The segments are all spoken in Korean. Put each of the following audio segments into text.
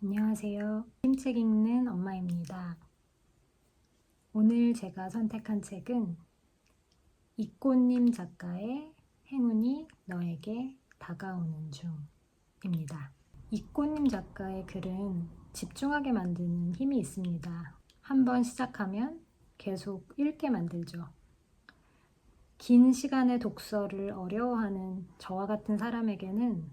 안녕하세요. 책 읽는 엄마입니다. 오늘 제가 선택한 책은 이꽃님 작가의 행운이 너에게 다가오는 중입니다. 이꽃님 작가의 글은 집중하게 만드는 힘이 있습니다. 한번 시작하면 계속 읽게 만들죠. 긴 시간의 독서를 어려워하는 저와 같은 사람에게는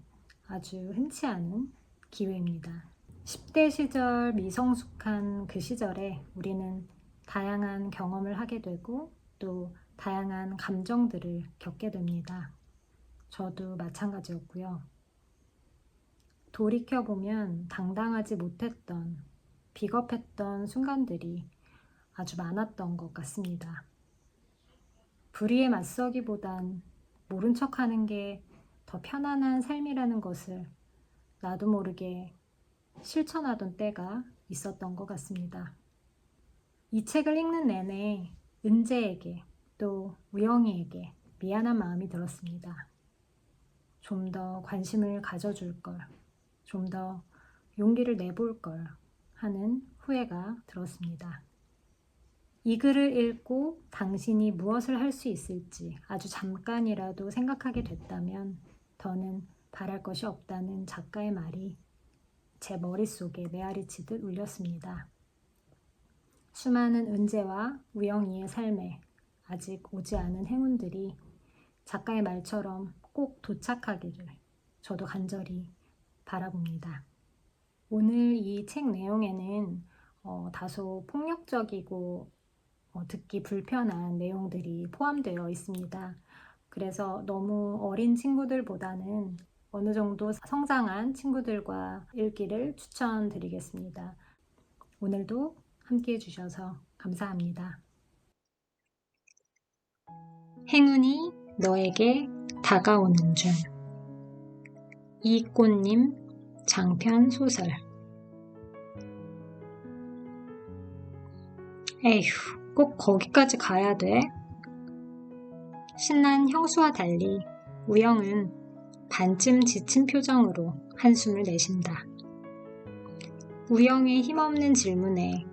아주 흔치 않은 기회입니다. 10대 시절 미성숙한 그 시절에 우리는 다양한 경험을 하게 되고 또 다양한 감정들을 겪게 됩니다. 저도 마찬가지였고요. 돌이켜보면 당당하지 못했던, 비겁했던 순간들이 아주 많았던 것 같습니다. 불의에 맞서기보단 모른 척하는 게 더 편안한 삶이라는 것을 나도 모르게 실천하던 때가 있었던 것 같습니다. 이 책을 읽는 내내 은재에게 또 우영이에게 미안한 마음이 들었습니다. 좀 더 관심을 가져줄 걸, 좀 더 용기를 내볼 걸 하는 후회가 들었습니다. 이 글을 읽고 당신이 무엇을 할 수 있을지 아주 잠깐이라도 생각하게 됐다면 더는 바랄 것이 없다는 작가의 말이 제 머릿속에 메아리치듯 울렸습니다. 수많은 은재와 우영이의 삶에 아직 오지 않은 행운들이 작가의 말처럼 꼭 도착하기를 저도 간절히 바라봅니다. 오늘 이 책 내용에는 다소 폭력적이고 듣기 불편한 내용들이 포함되어 있습니다. 그래서 너무 어린 친구들보다는 어느 정도 성장한 친구들과 읽기를 추천드리겠습니다. 오늘도 함께 해주셔서 감사합니다. 행운이 너에게 다가오는 중. 이꽃님 장편 소설. 에휴, 꼭 거기까지 가야 돼? 신난 형수와 달리 우영은 반쯤 지친 표정으로 한숨을 내쉰다. 우영의 힘없는 질문에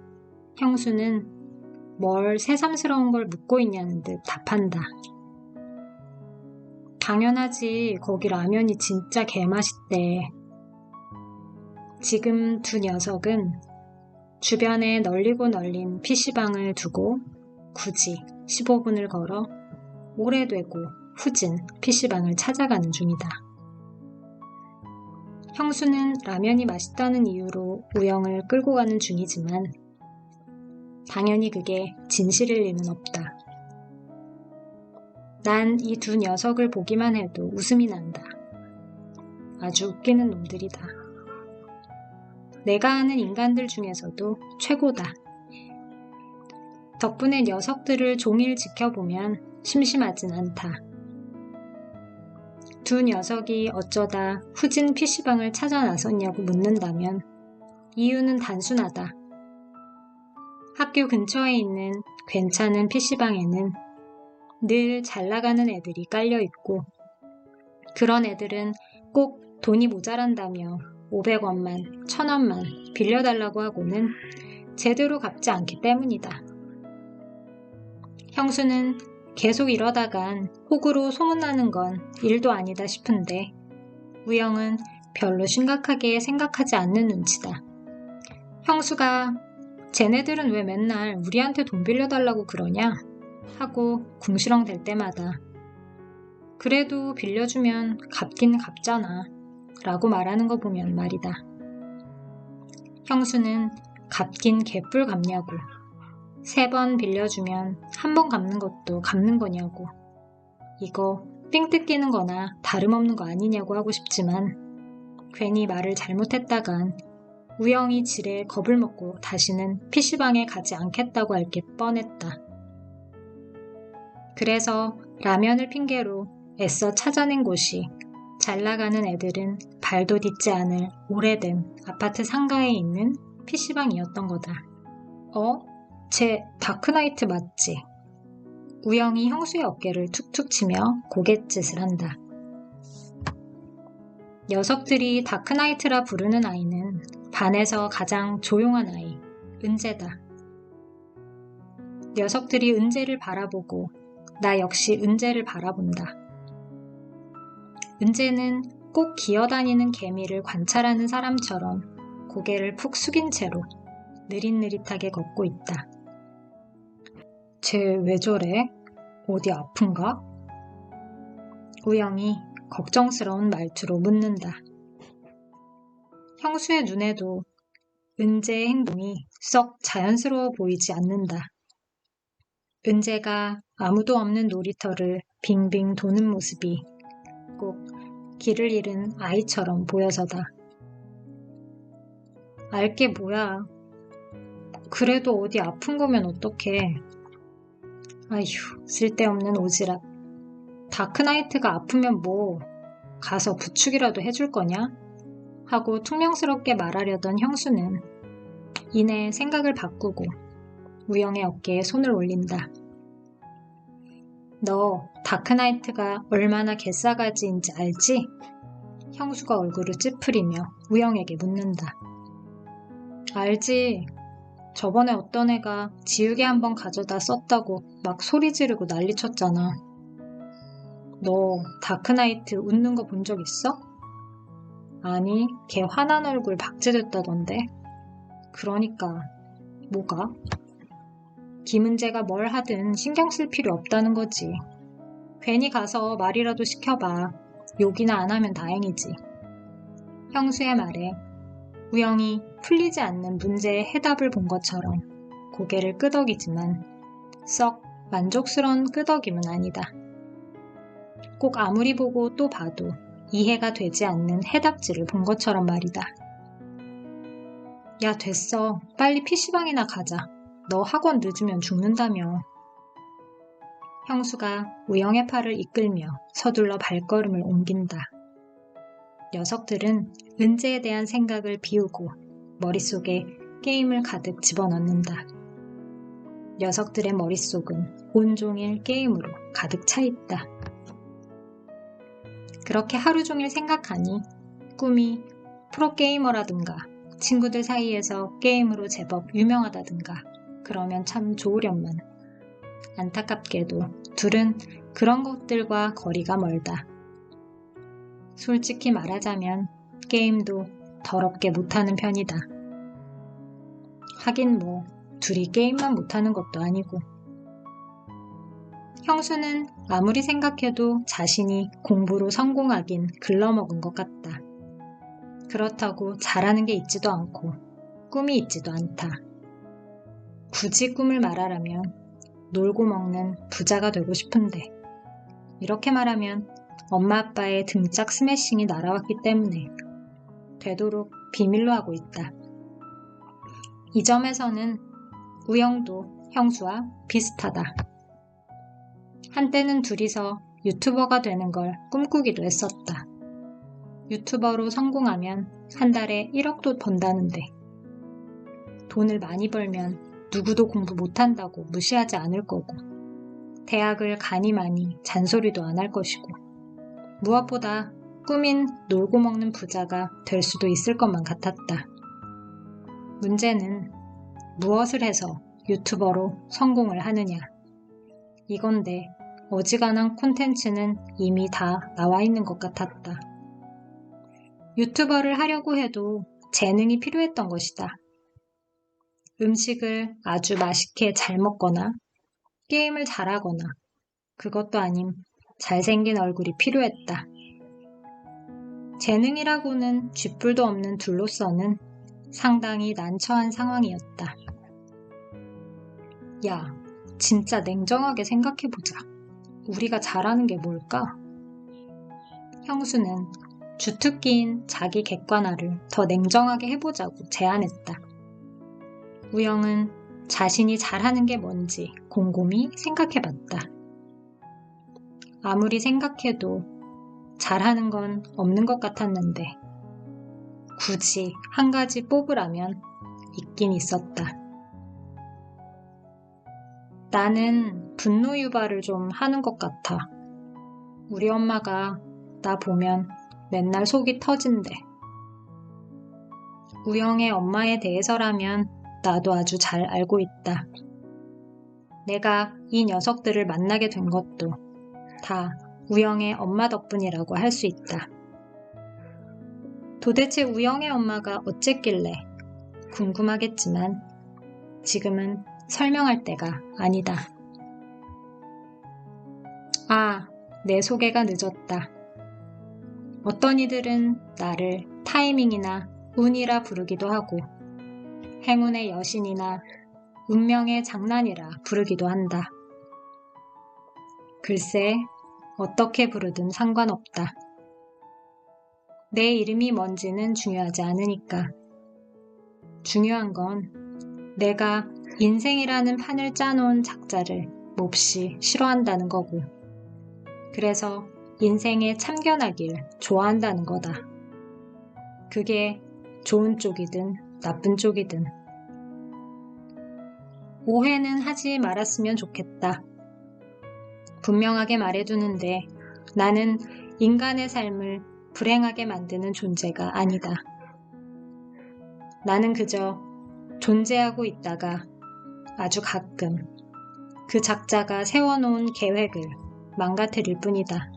형수는 뭘 새삼스러운 걸 묻고 있냐는 듯 답한다. 당연하지, 거기 라면이 진짜 개맛있대. 지금 두 녀석은 주변에 널리고 널린 PC방을 두고 굳이 15분을 걸어 오래되고 후진 PC방을 찾아가는 중이다. 형수는 라면이 맛있다는 이유로 우영을 끌고 가는 중이지만 당연히 그게 진실일 리는 없다. 난 이 두 녀석을 보기만 해도 웃음이 난다. 아주 웃기는 놈들이다. 내가 아는 인간들 중에서도 최고다. 덕분에 녀석들을 종일 지켜보면 심심하진 않다. 두 녀석이 어쩌다 후진 PC방을 찾아 나섰냐고 묻는다면 이유는 단순하다. 학교 근처에 있는 괜찮은 PC방에는 늘 잘 나가는 애들이 깔려있고 그런 애들은 꼭 돈이 모자란다며 500원만, 1000원만 빌려달라고 하고는 제대로 갚지 않기 때문이다. 형수는 계속 이러다간 혹으로 소문나는 건 일도 아니다 싶은데 우영은 별로 심각하게 생각하지 않는 눈치다. 형수가 쟤네들은 왜 맨날 우리한테 돈 빌려달라고 그러냐? 하고 궁시렁댈 때마다 그래도 빌려주면 갚긴 갚잖아 라고 말하는 거 보면 말이다. 형수는 갚긴 개뿔 갚냐고, 3번 빌려주면 1번 갚는 것도 갚는 거냐고, 이거 삥 뜯기는 거나 다름없는 거 아니냐고 하고 싶지만 괜히 말을 잘못했다간 우영이 지레 겁을 먹고 다시는 PC방에 가지 않겠다고 할 게 뻔했다. 그래서 라면을 핑계로 애써 찾아낸 곳이 잘 나가는 애들은 발도 딛지 않을 오래된 아파트 상가에 있는 PC방이었던 거다. 쟤 다크나이트 맞지? 우영이 형수의 어깨를 툭툭 치며 고갯짓을 한다. 녀석들이 다크나이트라 부르는 아이는 반에서 가장 조용한 아이, 은재다. 녀석들이 은재를 바라보고 나 역시 은재를 바라본다. 은재는 꼭 기어다니는 개미를 관찰하는 사람처럼 고개를 푹 숙인 채로 느릿느릿하게 걷고 있다. 쟤 왜 저래? 어디 아픈가? 우영이 걱정스러운 말투로 묻는다. 형수의 눈에도 은재의 행동이 썩 자연스러워 보이지 않는다. 은재가 아무도 없는 놀이터를 빙빙 도는 모습이 꼭 길을 잃은 아이처럼 보여서다. 알게 뭐야. 그래도 어디 아픈 거면 어떡해. 아휴, 쓸데없는 오지랖. 다크나이트가 아프면 뭐 가서 부축이라도 해줄 거냐? 하고 퉁명스럽게 말하려던 형수는 이내 생각을 바꾸고 우영의 어깨에 손을 올린다. 너 다크나이트가 얼마나 개싸가지인지 알지? 형수가 얼굴을 찌푸리며 우영에게 묻는다. 알지. 저번에 어떤 애가 지우개 한번 가져다 썼다고 막 소리 지르고 난리 쳤잖아. 너 다크나이트 웃는 거 본 적 있어? 아니, 걔 화난 얼굴 박제됐다던데. 그러니까 뭐가? 김은재가 뭘 하든 신경 쓸 필요 없다는 거지. 괜히 가서 말이라도 시켜봐. 욕이나 안 하면 다행이지. 형수의 말에 우영이 풀리지 않는 문제의 해답을 본 것처럼 고개를 끄덕이지만 썩 만족스러운 끄덕임은 아니다. 꼭 아무리 보고 또 봐도 이해가 되지 않는 해답지를 본 것처럼 말이다. 야, 됐어. 빨리 PC방이나 가자. 너 학원 늦으면 죽는다며. 형수가 우영의 팔을 이끌며 서둘러 발걸음을 옮긴다. 녀석들은 은재에 대한 생각을 비우고 머릿속에 게임을 가득 집어넣는다. 녀석들의 머릿속은 온종일 게임으로 가득 차 있다. 그렇게 하루 종일 생각하니 꿈이 프로게이머라든가 친구들 사이에서 게임으로 제법 유명하다든가 그러면 참 좋으련만 안타깝게도 둘은 그런 것들과 거리가 멀다. 솔직히 말하자면 게임도 더럽게 못하는 편이다. 하긴 뭐 둘이 게임만 못하는 것도 아니고. 형수는 아무리 생각해도 자신이 공부로 성공하긴 글러먹은 것 같다. 그렇다고 잘하는 게 있지도 않고 꿈이 있지도 않다. 굳이 꿈을 말하라면 놀고 먹는 부자가 되고 싶은데 이렇게 말하면 엄마 아빠의 등짝 스매싱이 날아왔기 때문에 되도록 비밀로 하고 있다. 이 점에서는 우영도 형수와 비슷하다. 한때는 둘이서 유튜버가 되는 걸 꿈꾸기도 했었다. 유튜버로 성공하면 한 달에 1억도 번다는데 돈을 많이 벌면 누구도 공부 못한다고 무시하지 않을 거고 대학을 가니 많이 잔소리도 안 할 것이고 무엇보다 꿈인 놀고 먹는 부자가 될 수도 있을 것만 같았다. 문제는 무엇을 해서 유튜버로 성공을 하느냐 이건데 어지간한 콘텐츠는 이미 다 나와 있는 것 같았다. 유튜버를 하려고 해도 재능이 필요했던 것이다. 음식을 아주 맛있게 잘 먹거나 게임을 잘하거나 그것도 아님 잘생긴 얼굴이 필요했다. 재능이라고는 쥐뿔도 없는 둘로서는 상당히 난처한 상황이었다. 야, 진짜 냉정하게 생각해보자. 우리가 잘하는 게 뭘까? 형수는 주특기인 자기 객관화를 더 냉정하게 해보자고 제안했다. 우영은 자신이 잘하는 게 뭔지 곰곰이 생각해봤다. 아무리 생각해도 잘하는 건 없는 것 같았는데 굳이 한 가지 뽑으라면 있긴 있었다. 나는 분노 유발을 좀 하는 것 같아. 우리 엄마가 나 보면 맨날 속이 터진대. 우영의 엄마에 대해서라면 나도 아주 잘 알고 있다. 내가 이 녀석들을 만나게 된 것도 다 우영의 엄마 덕분이라고 할 수 있다. 도대체 우영의 엄마가 어쨌길래 궁금하겠지만 지금은 설명할 때가 아니다. 아, 내 소개가 늦었다. 어떤 이들은 나를 타이밍이나 운이라 부르기도 하고 행운의 여신이나 운명의 장난이라 부르기도 한다. 글쎄, 어떻게 부르든 상관없다. 내 이름이 뭔지는 중요하지 않으니까. 중요한 건 내가 인생이라는 판을 짜놓은 작자를 몹시 싫어한다는 거고, 그래서 인생에 참견하길 좋아한다는 거다. 그게 좋은 쪽이든 나쁜 쪽이든. 오해는 하지 말았으면 좋겠다. 분명하게 말해두는데 나는 인간의 삶을 불행하게 만드는 존재가 아니다. 나는 그저 존재하고 있다가 아주 가끔 그 작자가 세워놓은 계획을 망가뜨릴 뿐이다.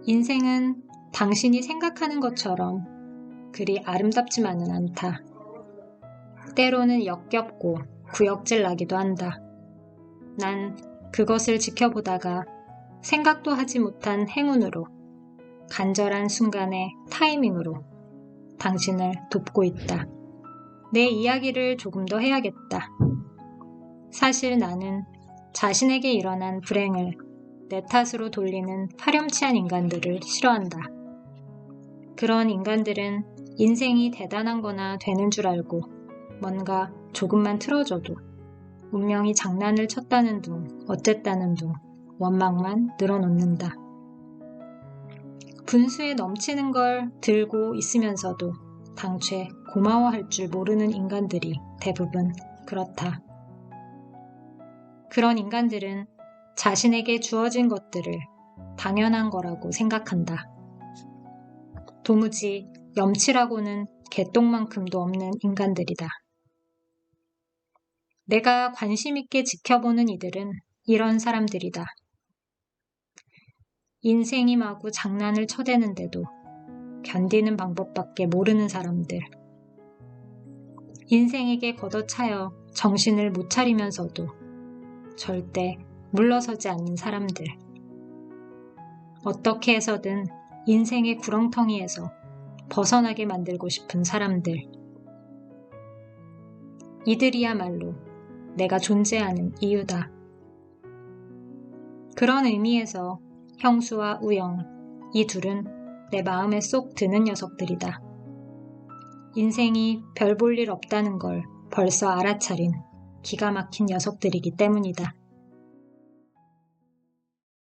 인생은 당신이 생각하는 것처럼 그리 아름답지만은 않다. 때로는 역겹고 구역질 나기도 한다. 난 그것을 지켜보다가 생각도 하지 못한 행운으로, 간절한 순간의 타이밍으로 당신을 돕고 있다. 내 이야기를 조금 더 해야겠다. 사실 나는 자신에게 일어난 불행을 내 탓으로 돌리는 파렴치한 인간들을 싫어한다. 그런 인간들은 인생이 대단한 거나 되는 줄 알고 뭔가 조금만 틀어줘도 운명이 장난을 쳤다는 둥, 어쨌다는 둥, 원망만 늘어놓는다. 분수에 넘치는 걸 들고 있으면서도 당최 고마워할 줄 모르는 인간들이 대부분 그렇다. 그런 인간들은 자신에게 주어진 것들을 당연한 거라고 생각한다. 도무지 염치라고는 개똥만큼도 없는 인간들이다. 내가 관심 있게 지켜보는 이들은 이런 사람들이다. 인생이 마구 장난을 쳐대는데도 견디는 방법밖에 모르는 사람들. 인생에게 걷어차여 정신을 못 차리면서도 절대 물러서지 않는 사람들. 어떻게 해서든 인생의 구렁텅이에서 벗어나게 만들고 싶은 사람들. 이들이야말로 내가 존재하는 이유다. 그런 의미에서 형수와 우영, 이 둘은 내 마음에 쏙 드는 녀석들이다. 인생이 별 볼 일 없다는 걸 벌써 알아차린 기가 막힌 녀석들이기 때문이다.